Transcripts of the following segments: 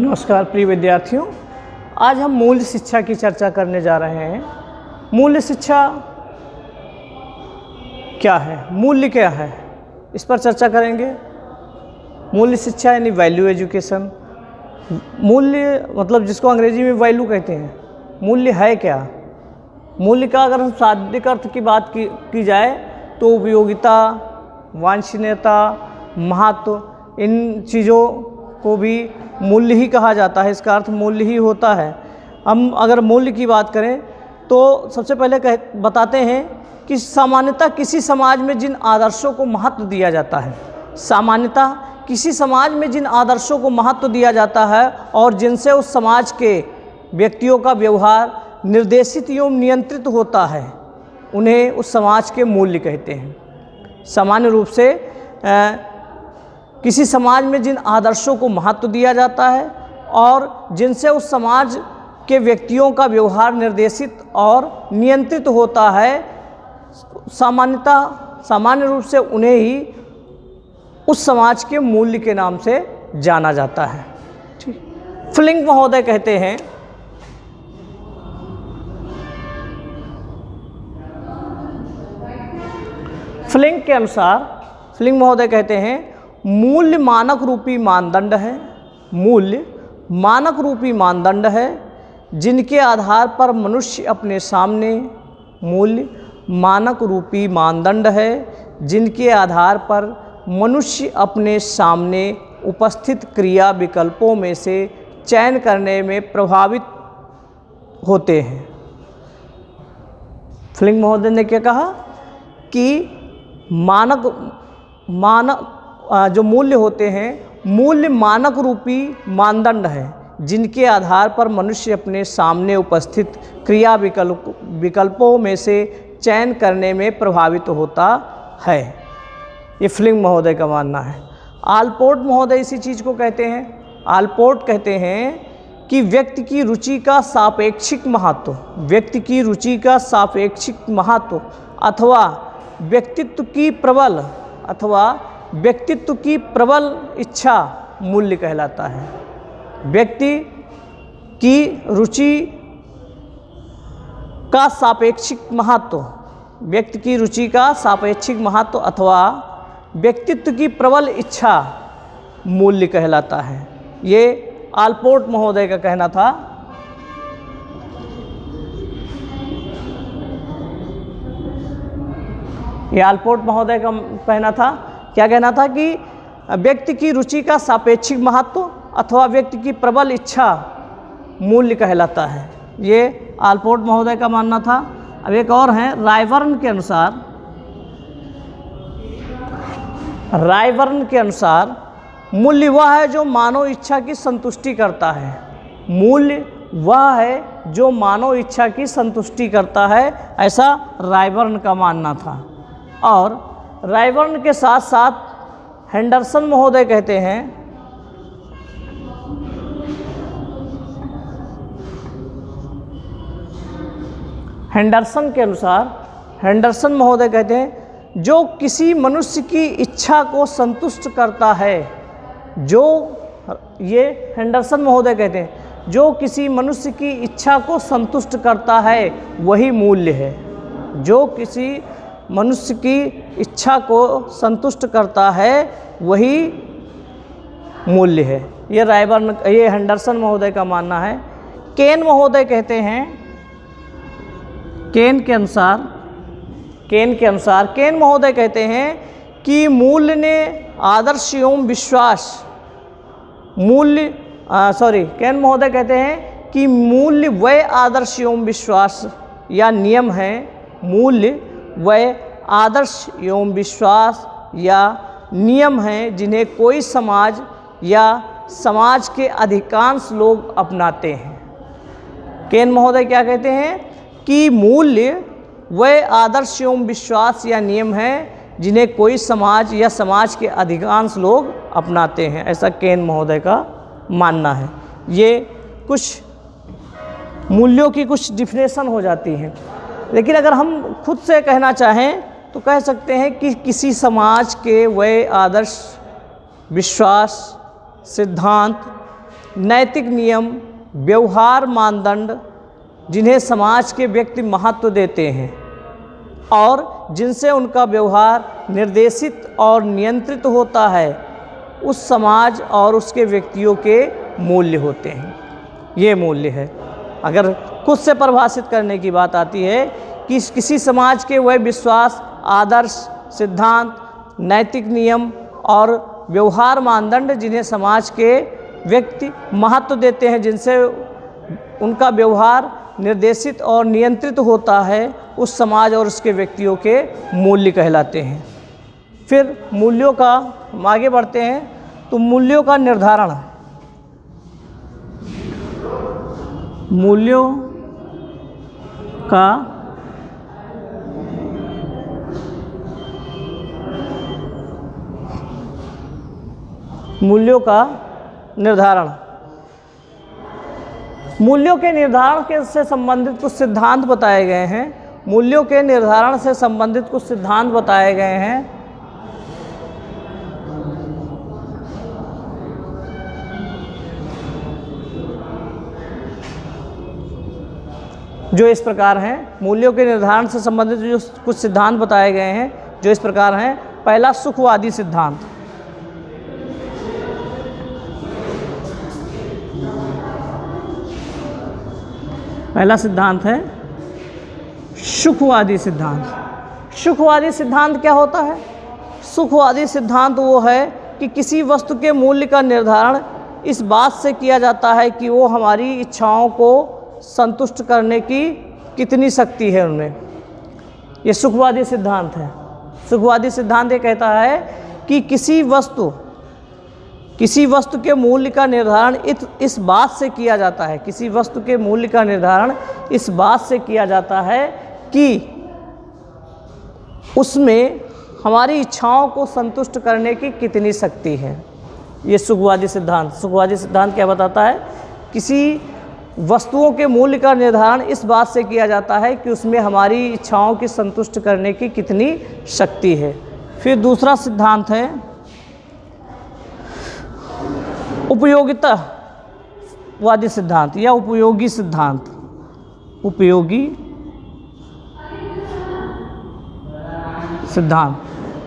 नमस्कार प्रिय विद्यार्थियों, आज हम मूल्य शिक्षा की चर्चा करने जा रहे हैं। मूल्य शिक्षा क्या है, मूल्य क्या है, इस पर चर्चा करेंगे। मूल्य शिक्षा यानी वैल्यू एजुकेशन। मूल्य मतलब जिसको अंग्रेजी में वैल्यू कहते हैं। मूल्य है क्या? मूल्य का अगर हम शाब्दिक अर्थ की बात की जाए तो उपयोगिता, वांछनीयता, महत्व, इन चीज़ों को भी मूल्य ही कहा जाता है। इसका अर्थ मूल्य ही होता है। हम अगर मूल्य की बात करें तो सबसे पहले बताते हैं कि सामान्यतः किसी समाज में जिन आदर्शों को महत्व दिया जाता है, सामान्यतः किसी समाज में जिन आदर्शों को महत्व दिया जाता है और जिनसे उस समाज के व्यक्तियों का व्यवहार निर्देशित एवं नियंत्रित होता है, उन्हें उस समाज के मूल्य कहते हैं। सामान्य रूप से किसी समाज में जिन आदर्शों को महत्व दिया जाता है और जिनसे उस समाज के व्यक्तियों का व्यवहार निर्देशित और नियंत्रित होता है, सामान्य रूप से उन्हें ही उस समाज के मूल्य के नाम से जाना जाता है। ठीक। फ्लिंक महोदय कहते हैं फ्लिंक महोदय कहते हैं मूल्य मानक रूपी मानदंड है। मूल्य मानक रूपी मानदंड है जिनके आधार पर मनुष्य अपने सामने मूल्य मानक रूपी मानदंड है जिनके आधार पर मनुष्य अपने सामने उपस्थित क्रिया विकल्पों में से चयन करने में प्रभावित होते हैं। फ्लिंक महोदय ने क्या कहा कि मानक जो मूल्य होते हैं, मूल्य मानक रूपी मानदंड है जिनके आधार पर मनुष्य अपने सामने उपस्थित क्रिया विकल्पों में से चयन करने में प्रभावित होता है। ये फ्लिंक महोदय का मानना है। आलपोर्ट महोदय इसी चीज़ को कहते हैं। आलपोर्ट कहते हैं कि व्यक्ति की रुचि का सापेक्षिक महत्व अथवा व्यक्तित्व की प्रबल इच्छा मूल्य कहलाता है। व्यक्ति की रुचि का सापेक्षिक महत्व अथवा व्यक्तित्व की प्रबल इच्छा मूल्य कहलाता है। ये आलपोर्ट महोदय का कहना था। ये आलपोर्ट महोदय का कहना था। क्या कहना था कि व्यक्ति की रुचि का सापेक्षिक महत्व अथवा व्यक्ति की प्रबल इच्छा मूल्य कहलाता है। ये आलपोर्ट महोदय का मानना था। अब एक और है, रायबर्न के अनुसार मूल्य वह है जो मानव इच्छा की संतुष्टि करता है। मूल्य वह है जो मानव इच्छा की संतुष्टि करता है, ऐसा रायबर्न का मानना था। और रायबर्न के साथ साथ हेंडरसन महोदय कहते हैं हेंडरसन महोदय कहते हैं जो किसी मनुष्य की इच्छा को संतुष्ट करता है, ये हेंडरसन महोदय कहते हैं जो किसी मनुष्य की इच्छा को संतुष्ट करता है वही मूल्य है। जो किसी मनुष्य की इच्छा को संतुष्ट करता है वही मूल्य है। ये हेंडरसन महोदय का मानना है। केन महोदय कहते हैं, केन महोदय कहते हैं कि मूल्य ने आदर्श एवं विश्वास केन महोदय कहते हैं कि मूल्य वह आदर्श एवं विश्वास या नियम है। मूल्य वह आदर्श एवं विश्वास या नियम हैं जिन्हें कोई समाज या समाज के अधिकांश लोग अपनाते हैं। केन महोदय क्या कहते हैं कि मूल्य वह आदर्श एवं विश्वास या नियम हैं जिन्हें कोई समाज या समाज के अधिकांश लोग अपनाते हैं, ऐसा केन महोदय का मानना है। ये कुछ मूल्यों की कुछ डिफिनेशन हो जाती हैं, लेकिन अगर हम खुद से कहना चाहें तो कह सकते हैं कि किसी समाज के वह आदर्श, विश्वास, सिद्धांत नैतिक नियम, व्यवहार मानदंड जिन्हें समाज के व्यक्ति महत्व देते हैं और जिनसे उनका व्यवहार निर्देशित और नियंत्रित होता है, उस समाज और उसके व्यक्तियों के मूल्य होते हैं। ये मूल्य है। अगर खुद से परिभाषित करने की बात आती है कि किसी समाज के वह विश्वास, आदर्श, सिद्धांत, नैतिक नियम और व्यवहार मानदंड जिन्हें समाज के व्यक्ति महत्व देते हैं, जिनसे उनका व्यवहार निर्देशित और नियंत्रित होता है, उस समाज और उसके व्यक्तियों के मूल्य कहलाते हैं। फिर मूल्यों का, हम आगे बढ़ते हैं तो मूल्यों का निर्धारण, मूल्यों का निर्धारण, मूल्यों के निर्धारण से संबंधित कुछ सिद्धांत बताए गए हैं। मूल्यों के निर्धारण से संबंधित कुछ सिद्धांत बताए गए हैं। जो इस प्रकार हैं, मूल्यों के निर्धारण से संबंधित जो कुछ सिद्धांत बताए गए हैं, जो इस प्रकार हैं। पहला, सुखवादी सिद्धांत। पहला सिद्धांत है सुखवादी सिद्धांत। सुखवादी सिद्धांत क्या होता है? सुखवादी सिद्धांत वो है कि किसी वस्तु के मूल्य का निर्धारण इस बात से किया जाता है कि वो हमारी इच्छाओं को संतुष्ट करने की कितनी शक्ति है उनमें। ये सुखवादी सिद्धांत है। सुखवादी सिद्धांत ये कहता है कि किसी वस्तु के मूल्य का निर्धारण इस बात से किया जाता है, किसी वस्तु के मूल्य का निर्धारण इस बात से किया जाता है कि उसमें हमारी इच्छाओं को संतुष्ट करने की कितनी शक्ति है। ये सुखवादी सिद्धांत। सुखवादी सिद्धांत क्या बताता है? किसी वस्तुओं के मूल्य का निर्धारण इस बात से किया जाता है कि उसमें हमारी इच्छाओं की संतुष्ट करने की कितनी शक्ति है। फिर दूसरा सिद्धांत है उपयोगितावादी सिद्धांत या उपयोगी सिद्धांत। उपयोगी सिद्धांत,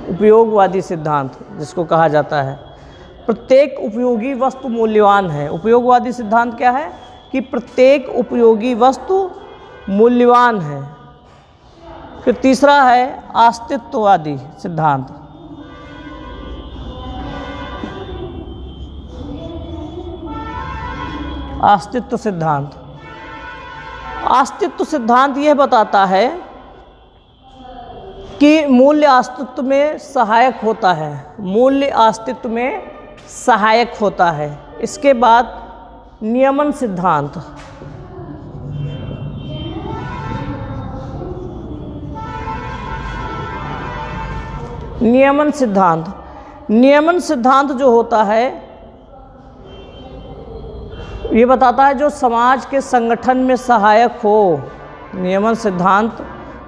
उपयोगवादी सिद्धांत जिसको कहा जाता है। प्रत्येक उपयोगी वस्तु मूल्यवान है। उपयोगवादी सिद्धांत क्या है? कि प्रत्येक उपयोगी वस्तु मूल्यवान है। फिर तीसरा है अस्तित्ववादी सिद्धांत। अस्तित्व सिद्धांत। अस्तित्व सिद्धांत यह बताता है कि मूल्य अस्तित्व में सहायक होता है। मूल्य अस्तित्व में सहायक होता है। इसके बाद नियमन सिद्धांत। नियमन सिद्धांत। नियमन सिद्धांत जो होता है ये बताता है जो समाज के संगठन में सहायक हो। नियमन सिद्धांत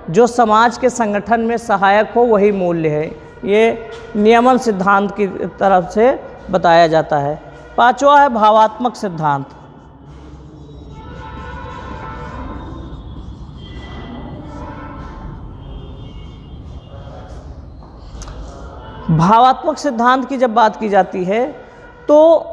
जो समाज के संगठन में सहायक हो वही मूल्य है। ये नियमन सिद्धांत की तरफ से बताया जाता है। पांचवा है भावात्मक सिद्धांत। भावात्मक सिद्धांत की जब बात की जाती है तो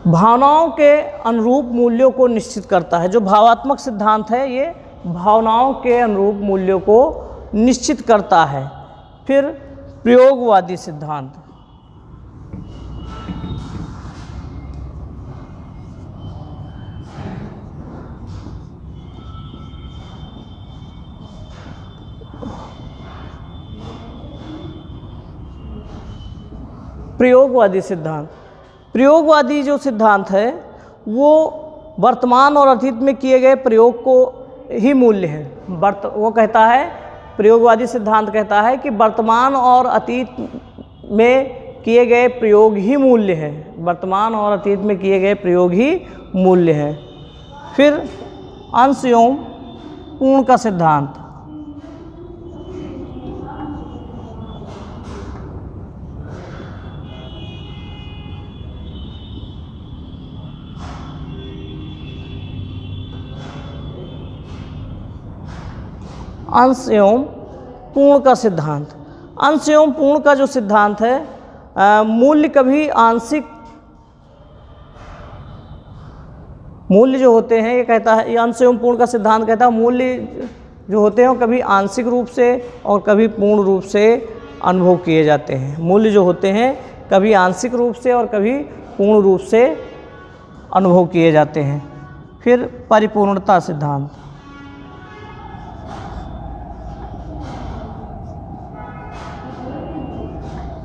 भावनाओं के अनुरूप मूल्यों को निश्चित करता है। जो भावात्मक सिद्धांत है ये भावनाओं के अनुरूप मूल्यों को निश्चित करता है। फिर प्रयोगवादी सिद्धांत। प्रयोगवादी सिद्धांत। प्रयोगवादी जो सिद्धांत है वो वर्तमान और अतीत में किए गए प्रयोग को ही मूल्य है। वो कहता है, प्रयोगवादी सिद्धांत कहता है कि वर्तमान और अतीत में किए गए प्रयोग ही मूल्य है। वर्तमान और अतीत में किए गए प्रयोग ही मूल्य है। फिर अंश एवं पूर्ण का सिद्धांत। अंश एवं पूर्ण का सिद्धांत। अंश एवं पूर्ण का जो सिद्धांत है, मूल्य कभी आंशिक, मूल्य जो होते हैं, ये कहता है, ये अंश एवं पूर्ण का सिद्धांत कहता है मूल्य जो होते हैं वो कभी आंशिक रूप से और कभी पूर्ण रूप से अनुभव किए जाते हैं। मूल्य जो होते हैं कभी आंशिक रूप से और कभी पूर्ण रूप से अनुभव किए जाते हैं। फिर परिपूर्णता सिद्धांत।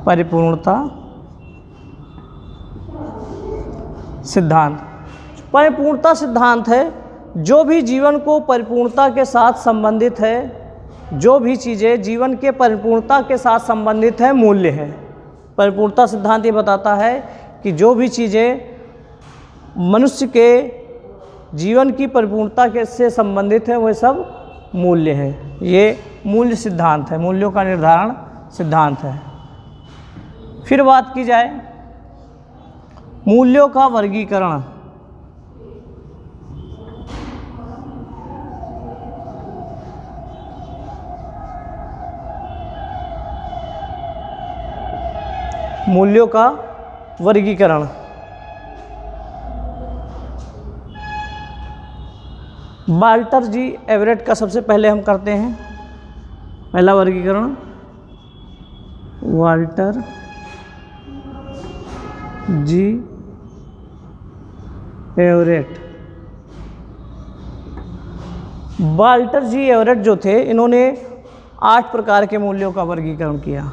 परिपूर्णता सिद्धांत, परिपूर्णता सिद्धांत है जो भी जीवन को परिपूर्णता के साथ संबंधित है, जो भी चीज़ें जीवन के परिपूर्णता के साथ संबंधित है, मूल्य है। परिपूर्णता सिद्धांत ये बताता है कि जो भी चीज़ें मनुष्य के जीवन की परिपूर्णता के से संबंधित है, वह सब मूल्य है। ये मूल्य सिद्धांत है, मूल्यों का निर्धारण सिद्धांत है। फिर बात की जाए मूल्यों का वर्गीकरण। मूल्यों का वर्गीकरण, वाल्टर जी एवरेट का सबसे पहले हम करते हैं। पहला वर्गीकरण वाल्टर जी एवरेट। वाल्टर जी एवरेट जो थे, इन्होंने 8 प्रकार के मूल्यों का वर्गीकरण किया।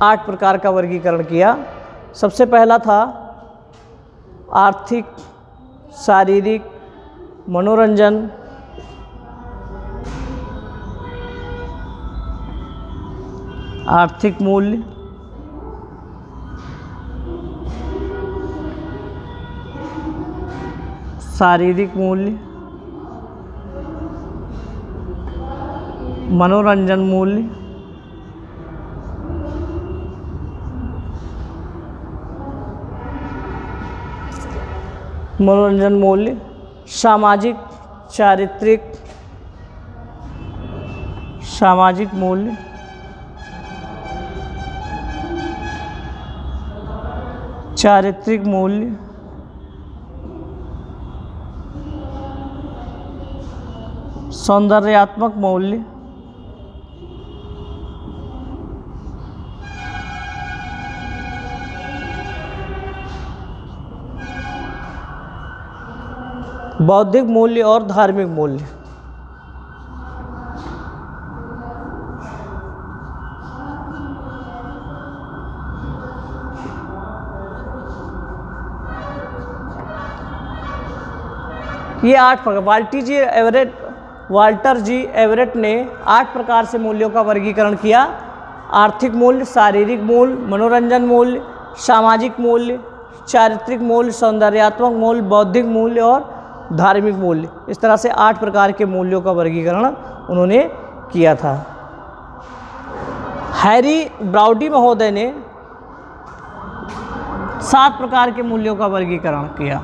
आठ प्रकार का वर्गीकरण किया। सबसे पहला था आर्थिक, शारीरिक, मनोरंजन, आर्थिक मूल्य, शारीरिक मूल्य, मनोरंजन मूल्य, मनोरंजन मूल्य, सामाजिक, चारित्रिक, सामाजिक मूल्य, चारित्रिक मूल्य, सौंदर्यात्मक मूल्य, बौद्धिक मूल्य और धार्मिक मूल्य। ये 8 प्रकार, वाल्टर जी एवरेट ने 8 प्रकार से मूल्यों का वर्गीकरण किया। आर्थिक मूल्य, शारीरिक मूल्य, मनोरंजन मूल्य, सामाजिक मूल्य, चारित्रिक मूल्य, सौंदर्यात्मक मूल्य, बौद्धिक मूल्य और धार्मिक मूल्य। इस तरह से 8 प्रकार के मूल्यों का वर्गीकरण उन्होंने किया था। हैरी ब्राउडी महोदय ने 7 प्रकार के मूल्यों का वर्गीकरण किया।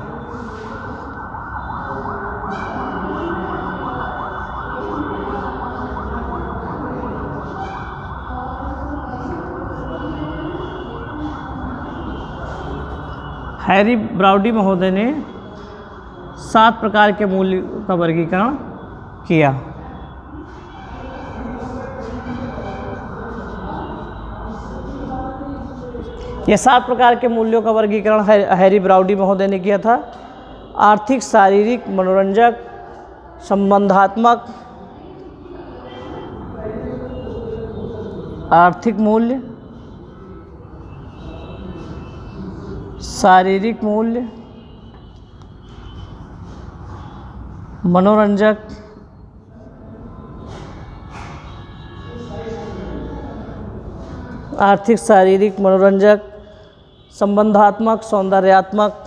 हैरी ब्राउडी महोदय ने 7 प्रकार के मूल्य का वर्गीकरण किया। ये 7 प्रकार के मूल्यों का वर्गीकरण हैरी ब्राउडी महोदय ने किया था। आर्थिक, शारीरिक, मनोरंजक, संबंधात्मक, आर्थिक मूल्य, शारीरिक मूल्य, मनोरंजक, आर्थिक, शारीरिक, मनोरंजक, संबंधात्मक, सौंदर्यात्मक,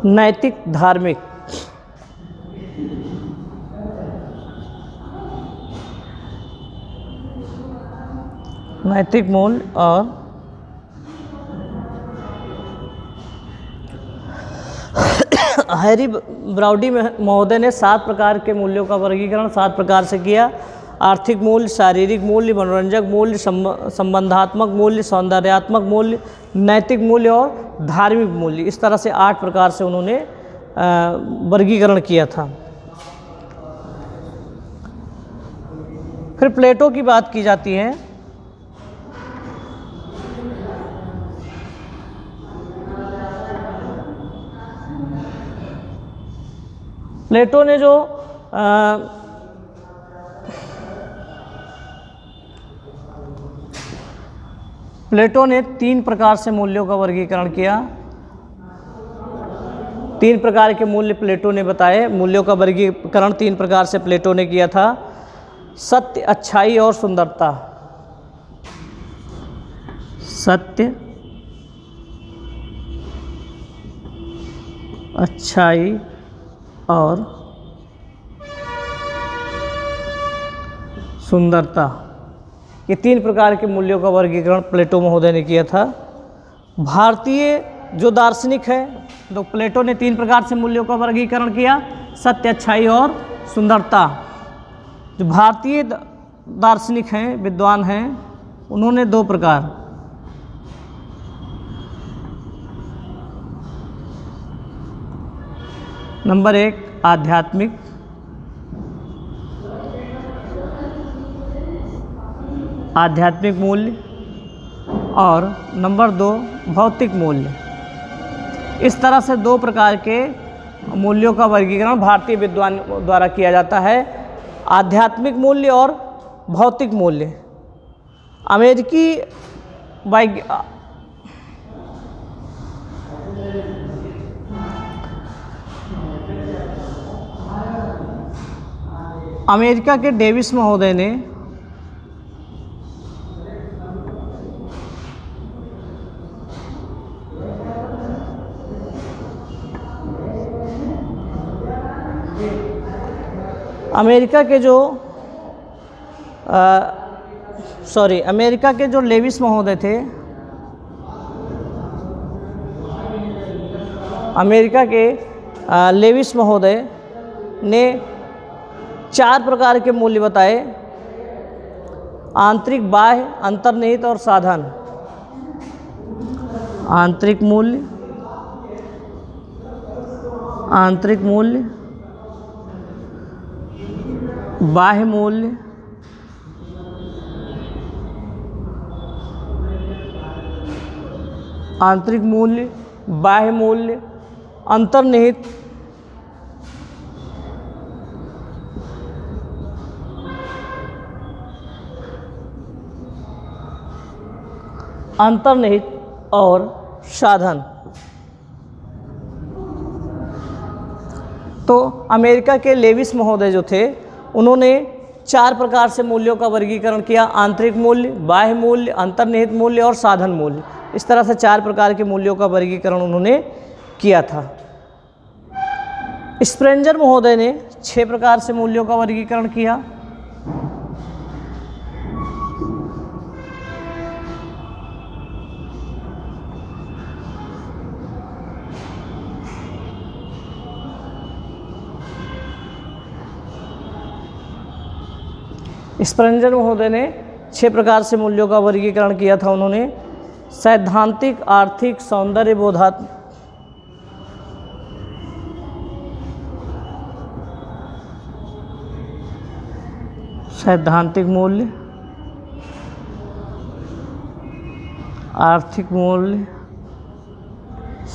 नैतिक, धार्मिक। नैतिक मूल्य और हैरी ब्राउडी महोदय ने 7 प्रकार के मूल्यों का वर्गीकरण 7 प्रकार से किया। आर्थिक मूल्य, शारीरिक मूल्य, मनोरंजक मूल्य, संबंधात्मक मूल्य, सौंदर्यात्मक मूल्य, नैतिक मूल्य और धार्मिक मूल्य। इस तरह से 8 प्रकार से उन्होंने वर्गीकरण किया था। फिर प्लेटो की बात की जाती है। प्लेटो ने जो प्लेटो ने 3 प्रकार से मूल्यों का वर्गीकरण किया। 3 प्रकार के मूल्य प्लेटो ने बताए। मूल्यों का वर्गीकरण 3 प्रकार से प्लेटो ने किया था। सत्य, अच्छाई और सुंदरता। सत्य, अच्छाई और सुंदरता, ये 3 प्रकार के मूल्यों का वर्गीकरण प्लेटो महोदय ने किया था। भारतीय जो दार्शनिक है, तो प्लेटो ने 3 प्रकार से मूल्यों का वर्गीकरण किया, सत्य, अच्छाई और सुंदरता। जो भारतीय दार्शनिक हैं, विद्वान हैं, उन्होंने 2 प्रकार, नंबर 1 आध्यात्मिक, आध्यात्मिक मूल्य और नंबर 2 भौतिक मूल्य। इस तरह से 2 प्रकार के मूल्यों का वर्गीकरण भारतीय विद्वान द्वारा किया जाता है, आध्यात्मिक मूल्य और भौतिक मूल्य। अमेरिका के डेविस महोदय ने अमेरिका के जो लेविस महोदय थे, अमेरिका के लेविस महोदय ने 4 प्रकार के मूल्य बताए, आंतरिक, बाह्य, अंतर्निहित और साधन। आंतरिक मूल्य, आंतरिक मूल्य, बाह्य मूल्य, आंतरिक मूल्य, बाह्य मूल्य, अंतर्निहित और साधन। तो अमेरिका के लेविस महोदय जो थे, उन्होंने 4 प्रकार से मूल्यों का वर्गीकरण किया, आंतरिक मूल्य, बाह्य मूल्य, अंतर्निहित मूल्य और साधन मूल्य। इस तरह से 4 प्रकार के मूल्यों का वर्गीकरण उन्होंने किया था। स्प्रेंजर महोदय ने 6 प्रकार से मूल्यों का वर्गीकरण किया। स्प्रेंजर महोदय ने 6 प्रकार से मूल्यों का वर्गीकरण किया था। उन्होंने सैद्धांतिक, आर्थिक, सौंदर्य बोधात्मक, सैद्धांतिक मूल्य, आर्थिक मूल्य,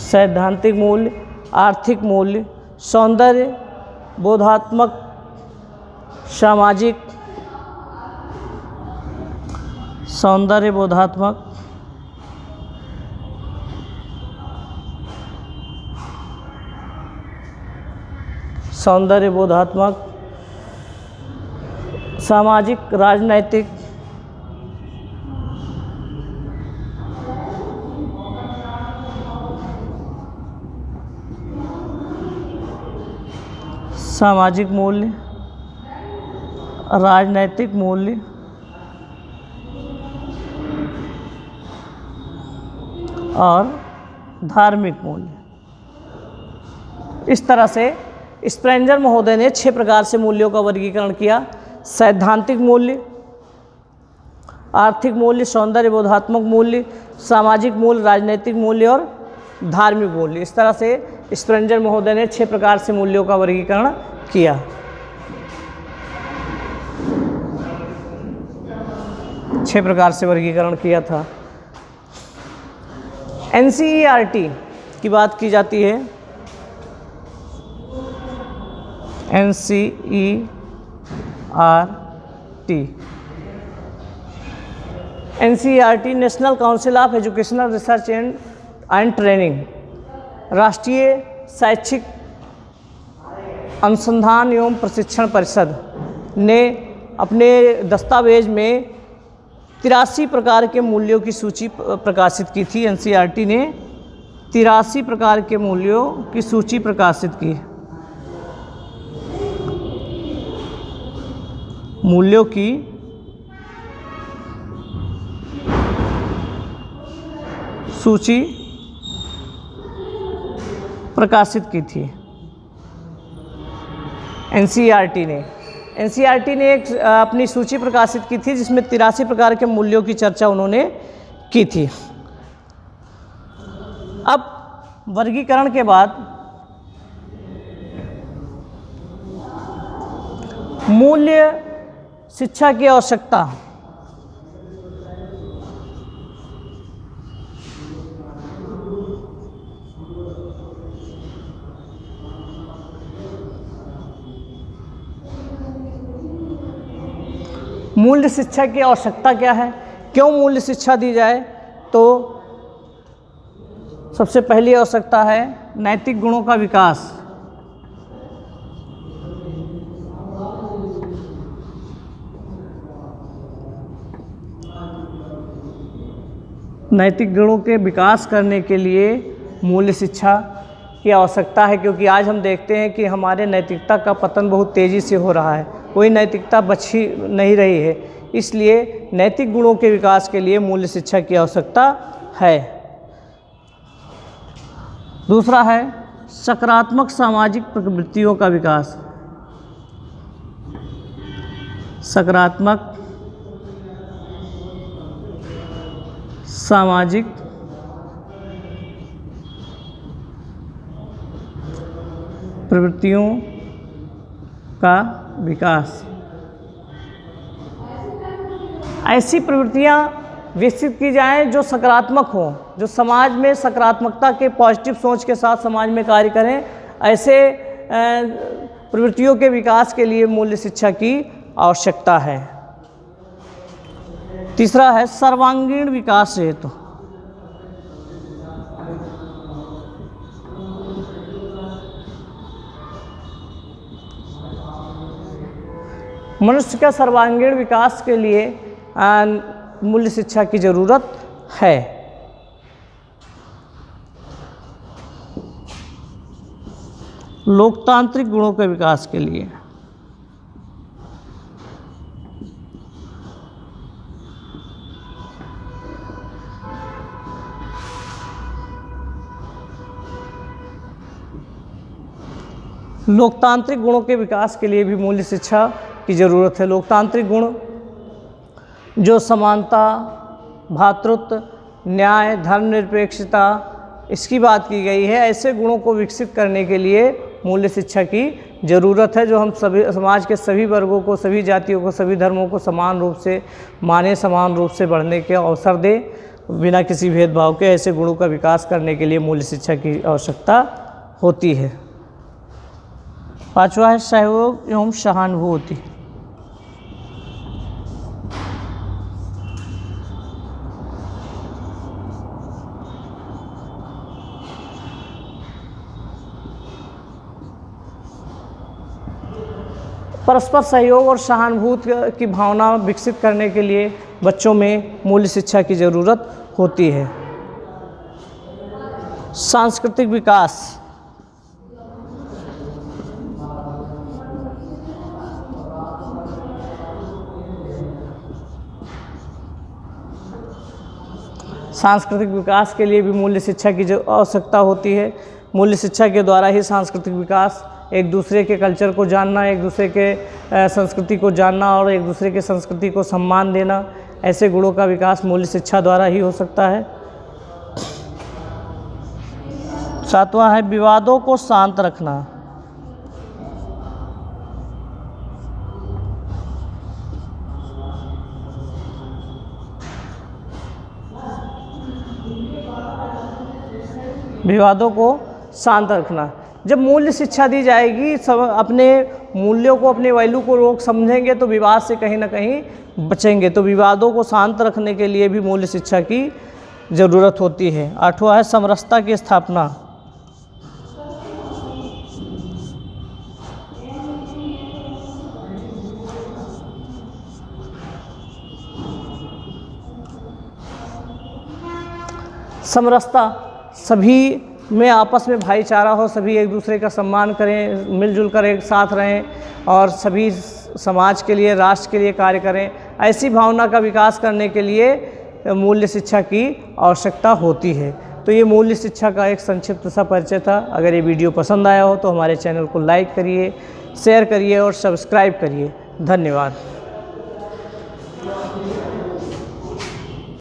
सैद्धांतिक मूल्य, आर्थिक मूल्य, सौंदर्य बोधात्मक, सामाजिक, सौंदर्य बोधात्मक, सौंदर्य बोधात्मक, सामाजिक, राजनैतिक, सामाजिक मूल्य, राजनैतिक मूल्य और धार्मिक मूल्य। इस तरह से स्प्रेंजर महोदय ने 6 प्रकार से मूल्यों का वर्गीकरण किया। सैद्धांतिक मूल्य, आर्थिक मूल्य, सौंदर्य बोधात्मक मूल्य, सामाजिक मूल्य, राजनैतिक मूल्य और धार्मिक मूल्य। इस तरह से स्प्रेंजर महोदय ने 6 प्रकार से मूल्यों का वर्गीकरण किया। 6 प्रकार से वर्गीकरण किया था। NCERT की बात की जाती है। NCERT national council of educational research and training, राष्ट्रीय शैक्षिक अनुसंधान एवं प्रशिक्षण परिषद ने अपने दस्तावेज में 83 प्रकार के मूल्यों की सूची प्रकाशित की थी। NCERT ने 83 प्रकार के मूल्यों की सूची प्रकाशित की। मूल्यों की सूची प्रकाशित की थी NCERT ने एक अपनी सूची प्रकाशित की थी जिसमें 83 प्रकार के मूल्यों की चर्चा उन्होंने की थी। अब वर्गीकरण के बाद मूल्य शिक्षा की आवश्यकता। मूल्य शिक्षा की आवश्यकता क्या है, क्यों मूल्य शिक्षा दी जाए? तो सबसे पहली आवश्यकता है नैतिक गुणों का विकास। नैतिक गुणों के विकास करने के लिए मूल्य शिक्षा की आवश्यकता है, क्योंकि आज हम देखते हैं कि हमारे नैतिकता का पतन बहुत तेज़ी से हो रहा है, कोई नैतिकता बची नहीं रही है। इसलिए नैतिक गुणों के विकास के लिए मूल्य शिक्षा की आवश्यकता है। दूसरा है सकारात्मक सामाजिक प्रवृत्तियों का विकास। सकारात्मक सामाजिक प्रवृत्तियों का विकास। ऐसी प्रवृत्तियां विकसित की जाएं जो सकारात्मक हों, जो समाज में सकारात्मकता के पॉजिटिव सोच के साथ समाज में कार्य करें। ऐसे प्रवृत्तियों के विकास के लिए मूल्य शिक्षा की आवश्यकता है। तीसरा है सर्वांगीण विकास हेतु। मनुष्य का सर्वांगीण विकास के लिए मूल्य शिक्षा की ज़रूरत है। लोकतांत्रिक गुणों के विकास के लिए लोकतांत्रिक गुणों के विकास के लिए भी मूल्य शिक्षा की ज़रूरत है। लोकतांत्रिक गुण जो समानता, भ्रातृत्व, न्याय, धर्मनिरपेक्षता, इसकी बात की गई है। ऐसे गुणों को विकसित करने के लिए मूल्य शिक्षा की ज़रूरत है, जो हम सभी समाज के सभी वर्गों को, सभी जातियों को, सभी धर्मों को समान रूप से माने, समान रूप से बढ़ने के अवसर दे, बिना किसी भेदभाव के। ऐसे गुणों का विकास करने के लिए मूल्य शिक्षा की आवश्यकता होती है। पांचवा है सहयोग एवं सहानुभूति। परस्पर सहयोग और सहानुभूति की भावना विकसित करने के लिए बच्चों में मूल्य शिक्षा की ज़रूरत होती है। सांस्कृतिक विकास। सांस्कृतिक विकास के लिए भी मूल्य शिक्षा की जो आवश्यकता होती है। मूल्य शिक्षा के द्वारा ही सांस्कृतिक विकास, एक दूसरे के कल्चर को जानना, एक दूसरे के संस्कृति को जानना और एक दूसरे के संस्कृति को सम्मान देना, ऐसे गुणों का विकास मूल्य शिक्षा द्वारा ही हो सकता है। 7वां है विवादों को शांत रखना। विवादों को शांत रखना। जब मूल्य शिक्षा दी जाएगी, सब अपने मूल्यों को, अपने वैल्यू को लोग समझेंगे तो विवाद से कहीं ना कहीं बचेंगे। तो विवादों को शांत रखने के लिए भी मूल्य शिक्षा की ज़रूरत होती है। 8वां है समरसता की स्थापना। समरसता, सभी में आपस में भाईचारा हो, सभी एक दूसरे का सम्मान करें, मिलजुल कर एक साथ रहें और सभी समाज के लिए, राष्ट्र के लिए कार्य करें। ऐसी भावना का विकास करने के लिए मूल्य शिक्षा की आवश्यकता होती है। तो ये मूल्य शिक्षा का एक संक्षिप्त सा परिचय था। अगर ये वीडियो पसंद आया हो तो हमारे चैनल को लाइक करिए, शेयर करिए और सब्सक्राइब करिए। धन्यवाद।